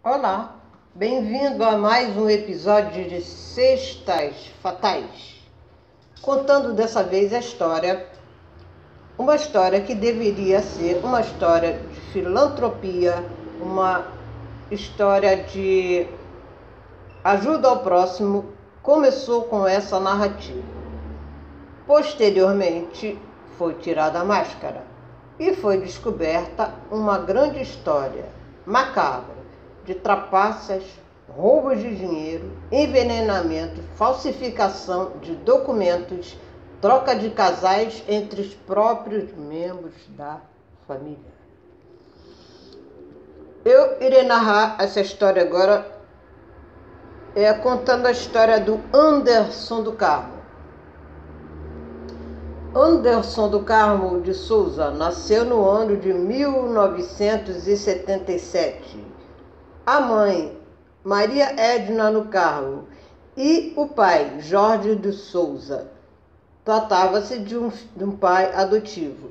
Olá, bem-vindo a mais um episódio de Sextas Fatais, contando dessa vez uma história que deveria ser uma história de filantropia, uma história de ajuda ao próximo. Começou com essa narrativa. Posteriormente, foi tirada a máscara e foi descoberta uma grande história macabra de trapaças, roubos de dinheiro, envenenamento, falsificação de documentos, troca de casais entre os próprios membros da família. Eu irei narrar essa história agora, contando a história do Anderson do Carmo. Anderson do Carmo de Souza nasceu no ano de 1977. A mãe, Maria Edna do Carmo, e o pai, Jorge de Souza. Tratava-se de um pai adotivo,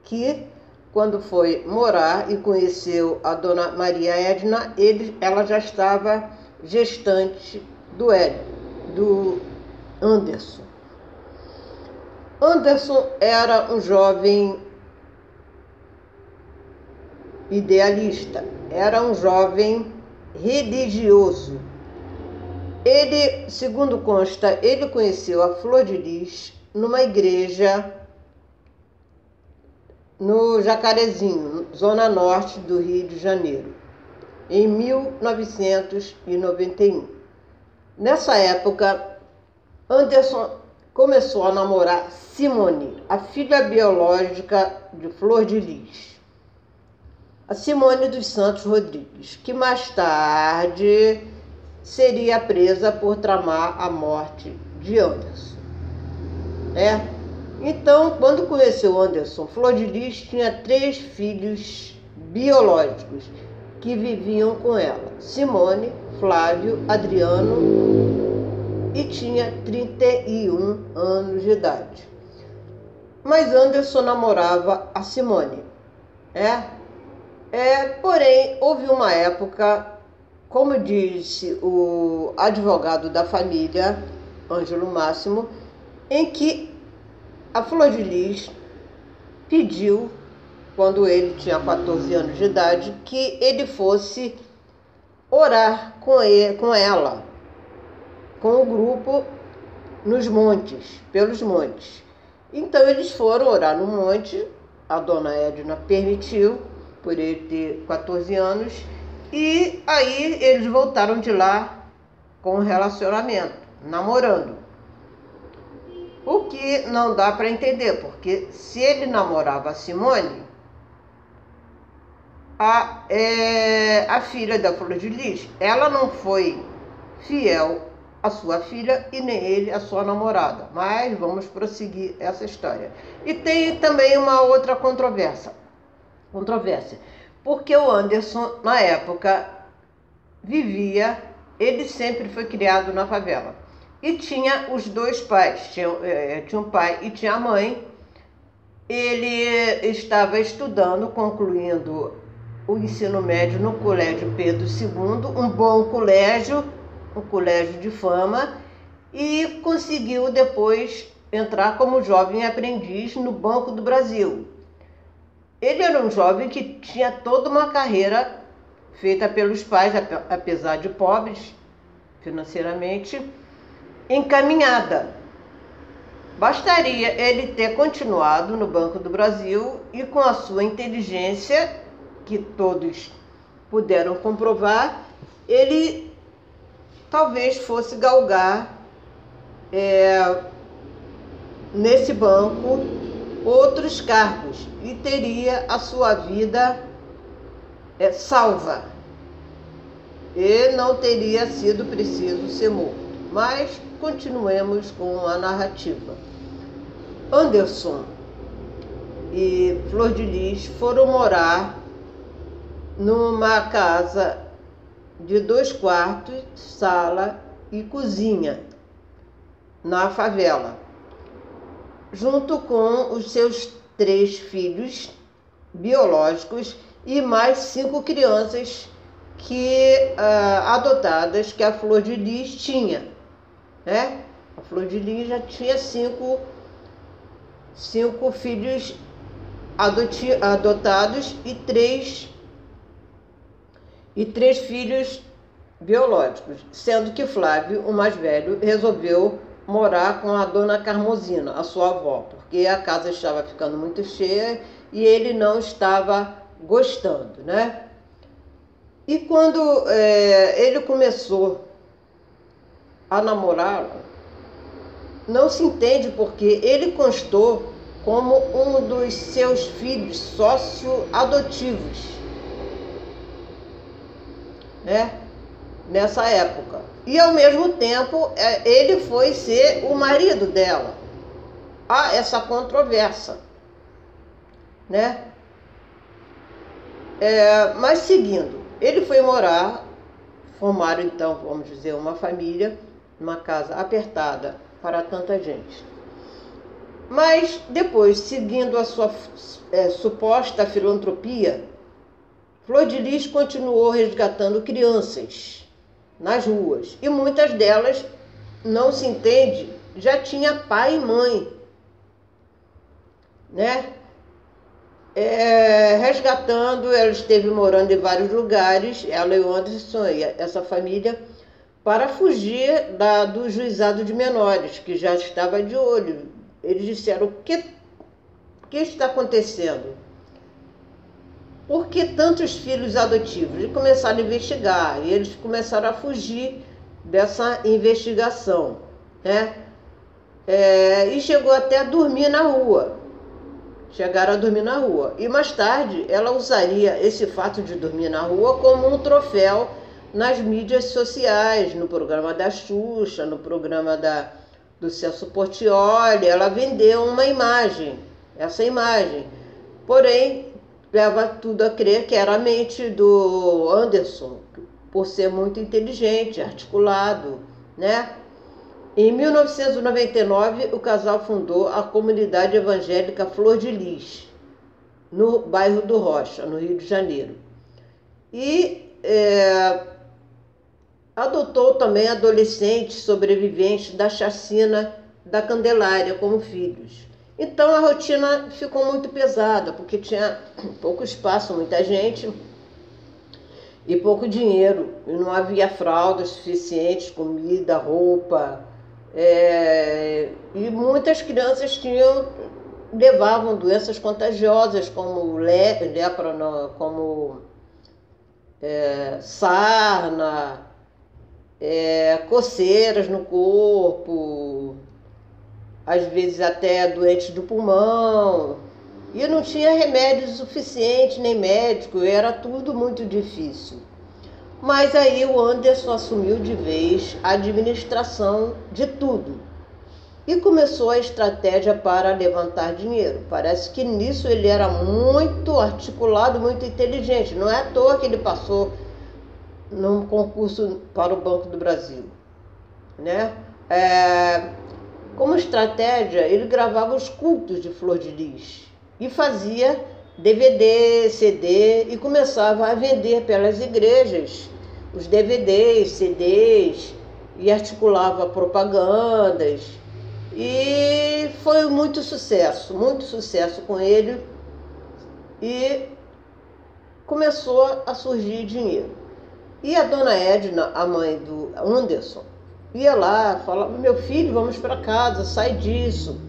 que, quando foi morar e conheceu a dona Maria Edna, ela já estava gestante do Anderson. Anderson era um jovem idealista, era um jovem religioso. Ele, segundo consta, ele conheceu a Flor de Lis numa igreja no Jacarezinho, zona norte do Rio de Janeiro, em 1991. Nessa época, Anderson começou a namorar Simone, a filha biológica de Flor de Lis. A Simone dos Santos Rodrigues, que mais tarde seria presa por tramar a morte de Anderson. Então, quando conheceu Anderson, Flor de Lis tinha 3 filhos biológicos que viviam com ela: Simone, Flávio, Adriano, e tinha 31 anos de idade. Mas Anderson namorava a Simone. Porém, houve uma época, como disse o advogado da família, Ângelo Máximo, em que a Flor de Lis pediu, quando ele tinha 14 anos de idade, que ele fosse orar com ela, com o grupo pelos montes. Então eles foram orar no monte, a dona Edna permitiu, por ele ter 14 anos, e aí eles voltaram de lá com um relacionamento, namorando. O que não dá para entender, porque se ele namorava a Simone, a filha da Flor de Lis, ela não foi fiel à sua filha e nem ele à sua namorada. Mas vamos prosseguir essa história. E tem também uma outra controvérsia, porque o Anderson, na época, ele sempre foi criado na favela. E tinha os 2 pais, tinha um pai e tinha a mãe. Ele estava estudando, concluindo o ensino médio no Colégio Pedro II, um bom colégio, um colégio de fama, e conseguiu depois entrar como jovem aprendiz no Banco do Brasil. Ele era um jovem que tinha toda uma carreira feita pelos pais, apesar de pobres financeiramente, encaminhada. Bastaria ele ter continuado no Banco do Brasil e, com a sua inteligência, que todos puderam comprovar, ele talvez fosse galgar nesse banco outros cargos e teria a sua vida salva e não teria sido preciso ser morto. Mas continuemos com a narrativa. Anderson e Flor de Lis foram morar numa casa de 2 quartos, sala e cozinha, na favela, junto com os seus 3 filhos biológicos e mais 5 crianças adotadas que a Flor de Lis tinha, né? A Flor de Lis já tinha cinco filhos adotados e três filhos biológicos, sendo que Flávio, o mais velho, resolveu morar com a dona Carmosina, a sua avó, porque a casa estava ficando muito cheia e ele não estava gostando, né? E quando ele começou a namorá-la, não se entende porque ele constou como um dos seus filhos sócio-adotivos, né? Nessa época. E ao mesmo tempo ele foi ser o marido dela. Há essa controvérsia, né? Mas seguindo, ele foi morar, formaram então, vamos dizer, uma família, uma casa apertada para tanta gente. Mas depois, seguindo a sua suposta filantropia, Flor de Lis continuou resgatando crianças nas ruas, e muitas delas, não se entende, já tinha pai e mãe, né? Resgatando, ela esteve morando em vários lugares, ela e o Anderson, e essa família, para fugir do juizado de menores, que já estava de olho. Eles disseram: o que está acontecendo? Por que tantos filhos adotivos? Eles começaram a investigar e eles começaram a fugir dessa investigação, né? E chegou até a dormir na rua. Chegaram a dormir na rua. E mais tarde ela usaria esse fato de dormir na rua como um troféu nas mídias sociais, no programa da Xuxa, no programa do Celso Portiolli. Ela vendeu uma imagem, essa imagem. Porém, leva tudo a crer que era a mente do Anderson, por ser muito inteligente, articulado, né? Em 1999, o casal fundou a comunidade evangélica Flor de Lis, no bairro do Rocha, no Rio de Janeiro. E adotou também adolescentes sobreviventes da chacina da Candelária como filhos. Então a rotina ficou muito pesada, porque tinha pouco espaço, muita gente e pouco dinheiro. E não havia fraldas suficientes, comida, roupa. E muitas crianças levavam doenças contagiosas, como lepra, como sarna, coceiras no corpo, às vezes até doentes do pulmão, e não tinha remédio suficiente, nem médico, era tudo muito difícil. Mas aí o Anderson assumiu de vez a administração de tudo e começou a estratégia para levantar dinheiro. Parece que nisso ele era muito articulado, muito inteligente. Não é à toa que ele passou num concurso para o Banco do Brasil, né? Como estratégia, ele gravava os cultos de Flor de Lis e fazia DVD, CD e começava a vender pelas igrejas os DVDs, CDs e articulava propagandas. E foi muito sucesso com ele, e começou a surgir dinheiro. E a dona Edna, a mãe do Anderson, ia lá, falava: meu filho, vamos para casa, sai disso.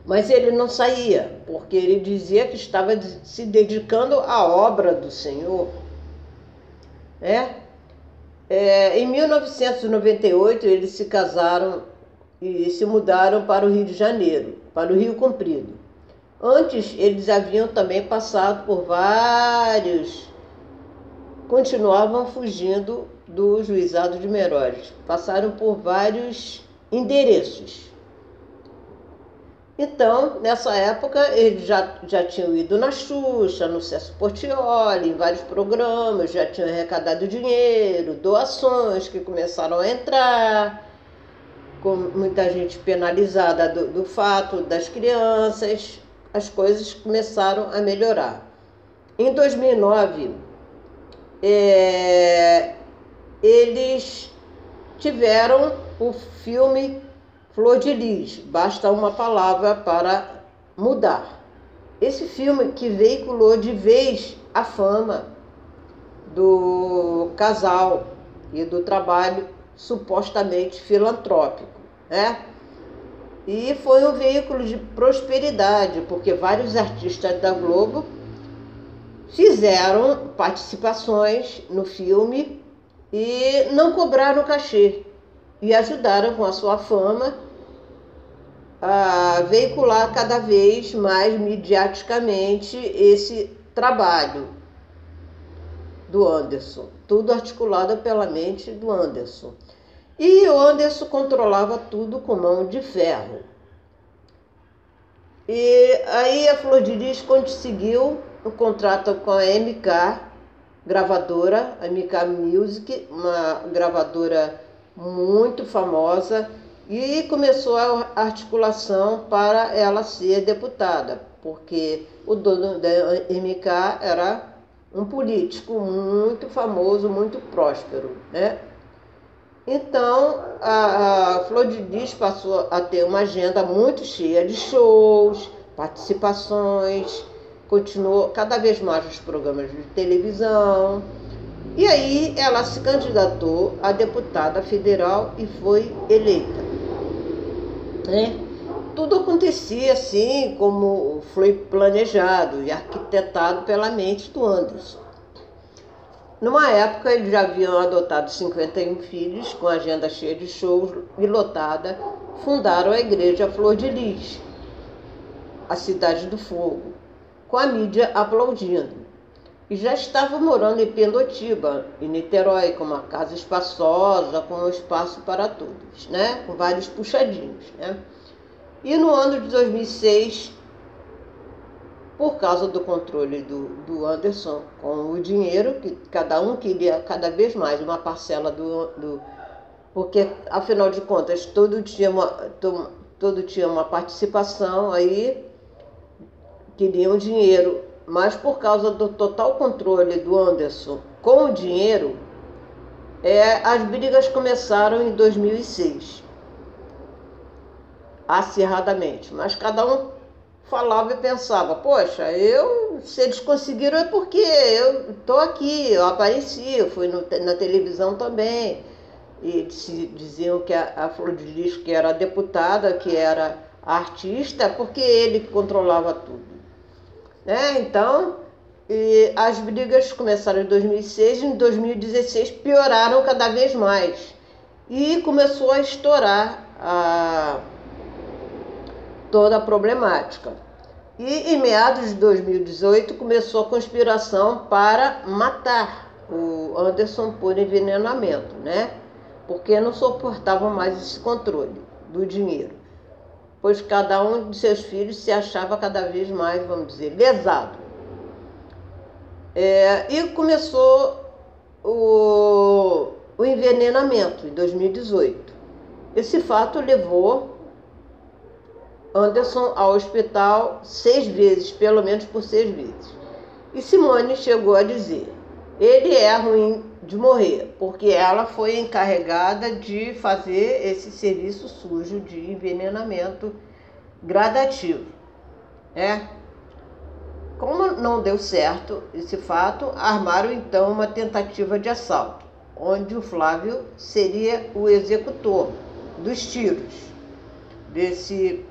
Mas ele não saía, porque ele dizia que estava se dedicando à obra do Senhor. Em 1998, eles se casaram e se mudaram para o Rio de Janeiro, para o Rio Comprido. Antes, eles haviam também passado por continuavam fugindo do juizado de menores, passaram por vários endereços. Então, nessa época, eles já tinham ido na Xuxa, no Celso Portiolli, em vários programas, já tinham arrecadado dinheiro, doações que começaram a entrar, com muita gente penalizada do fato das crianças, as coisas começaram a melhorar. Em 2009, eles tiveram o filme Flor de Lis, Basta uma Palavra para Mudar. Esse filme que veiculou de vez a fama do casal e do trabalho supostamente filantrópico, né? E foi um veículo de prosperidade, porque vários artistas da Globo fizeram participações no filme e não cobraram cachê e ajudaram com a sua fama a veicular cada vez mais midiaticamente esse trabalho do Anderson, tudo articulado pela mente do Anderson. E o Anderson controlava tudo com mão de ferro. E aí a Flor de Lis conseguiu um contrato com a MK gravadora, a MK Music, uma gravadora muito famosa, e começou a articulação para ela ser deputada, porque o dono da MK era um político muito famoso, muito próspero, né? Então, a Flor de Lis passou a ter uma agenda muito cheia de shows, participações, continuou cada vez mais os programas de televisão. E aí ela se candidatou a deputada federal e foi eleita, né? Tudo acontecia assim como foi planejado e arquitetado pela mente do Anderson. Numa época, eles já haviam adotado 51 filhos, com agenda cheia de shows e lotada, fundaram a Igreja Flor de Lis, a Cidade do Fogo, com a mídia aplaudindo. E já estavam morando em Pendotiba, em Niterói, com uma casa espaçosa, com um espaço para todos, né? Com vários puxadinhos, né? E no ano de 2006, por causa do controle do Anderson com o dinheiro, que cada um queria cada vez mais uma parcela porque, afinal de contas, todo tinha uma participação, aí queriam dinheiro, mas por causa do total controle do Anderson com o dinheiro, as brigas começaram em 2006, acirradamente, mas cada um falava e pensava, poxa, se eles conseguiram é porque eu estou aqui, eu apareci, eu fui na televisão também. E diziam que a Flor de Lis, que era a deputada, que era a artista, porque ele controlava tudo, né? Então, as brigas começaram em 2006 e em 2016 pioraram cada vez mais. E começou a estourar toda a problemática. E em meados de 2018 começou a conspiração para matar o Anderson por envenenamento, né? Porque não suportavam mais esse controle do dinheiro, pois cada um de seus filhos se achava cada vez mais, vamos dizer, lesado. E começou o envenenamento em 2018. Esse fato levou Anderson ao hospital 6 vezes, pelo menos por 6 vezes. E Simone chegou a dizer, ele é ruim de morrer, porque ela foi encarregada de fazer esse serviço sujo de envenenamento gradativo, né? Como não deu certo esse fato, armaram então uma tentativa de assalto, onde o Flávio seria o executor dos tiros desse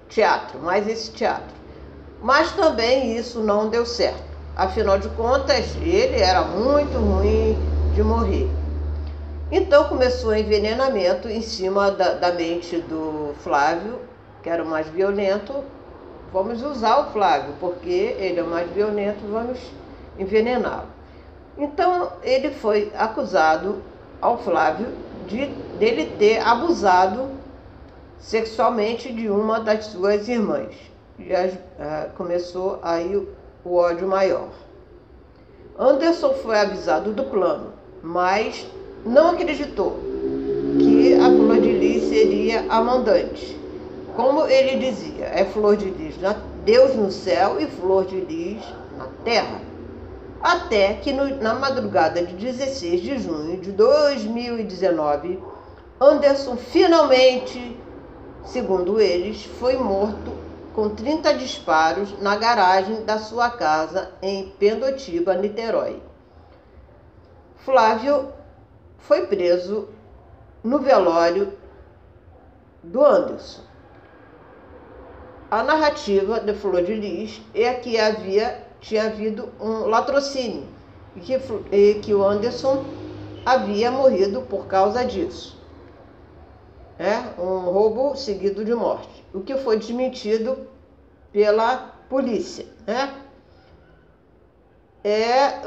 teatro, mas também isso não deu certo. Afinal de contas, ele era muito ruim de morrer. Então começou o envenenamento em cima da mente do Flávio, que era o mais violento. Vamos usar o Flávio, porque ele é o mais violento, vamos envenená-lo. Então ele foi acusado ao Flávio dele ter abusado sexualmente de uma das suas irmãs. E começou aí o ódio maior. Anderson foi avisado do plano, mas não acreditou que a Flor de Lis seria a mandante. Como ele dizia, é Flor de Lis, Deus no céu e Flor de Lis na terra. Até que na madrugada de 16 de junho de 2019, Anderson finalmente, segundo eles, foi morto com 30 disparos na garagem da sua casa em Pendotiba, Niterói. Flávio foi preso no velório do Anderson. A narrativa de Flor de Lis é que tinha havido um latrocínio e que o Anderson havia morrido por causa disso. Um roubo seguido de morte, o que foi desmentido pela polícia.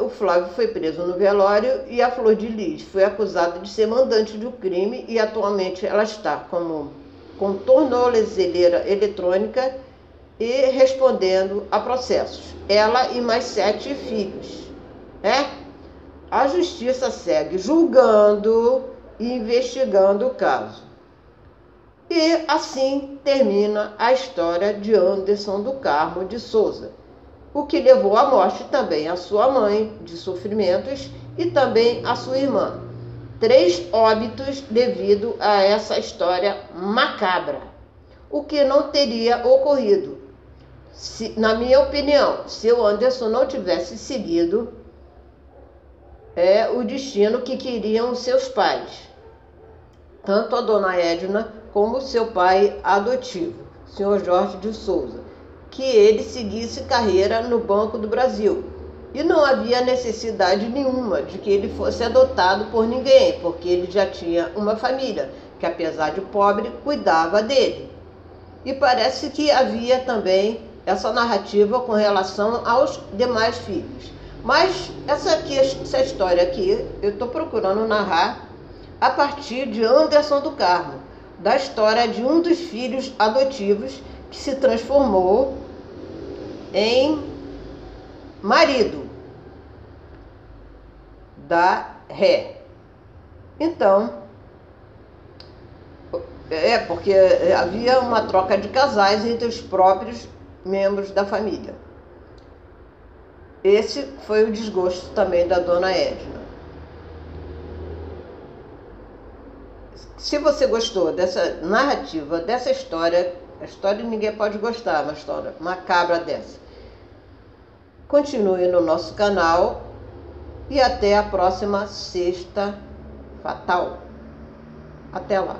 O Flávio foi preso no velório e a Flor de Lis foi acusada de ser mandante do crime com atualmente ela está com tornozeleira eletrônica e respondendo a processos. Ela e mais 7 filhos. A justiça segue julgando e investigando o caso. E assim termina a história de Anderson do Carmo de Souza, o que levou à morte também a sua mãe, de sofrimentos, e também a sua irmã. 3 óbitos devido a essa história macabra, o que não teria ocorrido, na minha opinião, se o Anderson não tivesse seguido o destino que queriam seus pais, tanto a dona Edna como seu pai adotivo, senhor Jorge de Souza, que ele seguisse carreira no Banco do Brasil. E não havia necessidade nenhuma de que ele fosse adotado por ninguém, porque ele já tinha uma família, que apesar de pobre, cuidava dele. E parece que havia também essa narrativa com relação aos demais filhos. Mas essa história aqui, eu estou procurando narrar a partir de Anderson do Carmo, da história de um dos filhos adotivos que se transformou em marido da Ré. Então, porque havia uma troca de casais entre os próprios membros da família. Esse foi o desgosto também da dona Edna. Se você gostou dessa narrativa, dessa história, a história ninguém pode gostar, uma história macabra dessa, continue no nosso canal e até a próxima Sexta Fatal. Até lá.